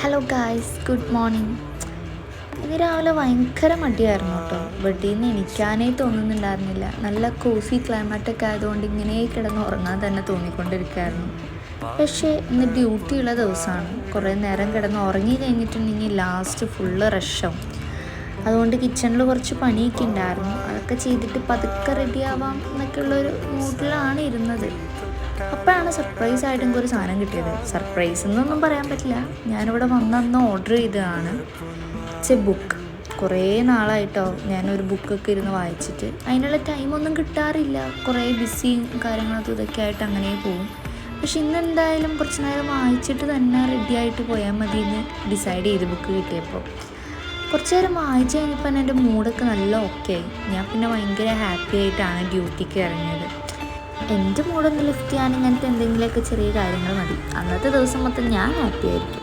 Hello guys, good morning. ഇന്ന് രാവിലെ ഭയങ്കര മടിയായിരുന്നു കേട്ടോ. ബെഡിൽ നിന്ന് എണീക്കാനേ തോന്നുന്നുണ്ടായിരുന്നില്ല. നല്ല കോസി ക്ലൈമറ്റൊക്കെ ആയതുകൊണ്ട് ഇങ്ങനെ കിടന്ന് ഉറങ്ങാൻ തന്നെ തോന്നിക്കൊണ്ടിരിക്കുകയായിരുന്നു. പക്ഷേ ഇന്ന് ഡ്യൂട്ടിയുള്ള ദിവസമാണ്. കുറേ നേരം കിടന്ന് ഉറങ്ങി കഴിഞ്ഞിട്ടുണ്ടെങ്കിൽ ലാസ്റ്റ് ഫുള്ള് റഷാവും. അതുകൊണ്ട് കിച്ചണിൽ കുറച്ച് പണിയൊക്കെ ഉണ്ടായിരുന്നു. അതൊക്കെ ചെയ്തിട്ട് പതുക്കെ റെഡിയാവാം എന്നൊക്കെയുള്ളൊരു മൂഡിലാണ് ഇരുന്നത്. അപ്പോഴാണ് സർപ്രൈസായിട്ട് എനിക്കൊരു സാധനം കിട്ടിയത്. സർപ്രൈസ് എന്നൊന്നും പറയാൻ പറ്റില്ല, ഞാനിവിടെ വന്നന്ന് ഓർഡർ ചെയ്തതാണ്. It's A book. കുറേ നാളായിട്ടോ ഞാനൊരു ബുക്കൊക്കെ ഇരുന്ന് വായിച്ചിട്ട്. അതിനുള്ള ടൈമൊന്നും കിട്ടാറില്ല, കുറേ ബിസിയും കാര്യങ്ങളൊക്കെ ഇതൊക്കെ ആയിട്ട് അങ്ങനെ പോകും. പക്ഷെ ഇന്നെന്തായാലും കുറച്ച് നേരം വായിച്ചിട്ട് തന്നെ റെഡിയായിട്ട് പോയാൽ മതി എന്ന് ഡിസൈഡ് ചെയ്ത് ബുക്ക് കിട്ടിയപ്പോൾ. കുറച്ച് നേരം വായിച്ച് കഴിഞ്ഞപ്പോൾ എൻ്റെ മൂഡൊക്കെ നല്ല ഓക്കെ ആയി. ഞാൻ പിന്നെ ഭയങ്കര ഹാപ്പി ആയിട്ടാണ് ഡ്യൂട്ടിക്ക് ഇറങ്ങിയത്. എൻ്റെ മൂഡൊന്ന് ലിഫ്റ്റ് ചെയ്യാൻ ഇങ്ങനത്തെ എന്തെങ്കിലുമൊക്കെ ചെറിയ കാര്യങ്ങൾ മതി. അന്നത്തെ ദിവസം മൊത്തം ഞാൻ ഹാപ്പി ആയിരിക്കും.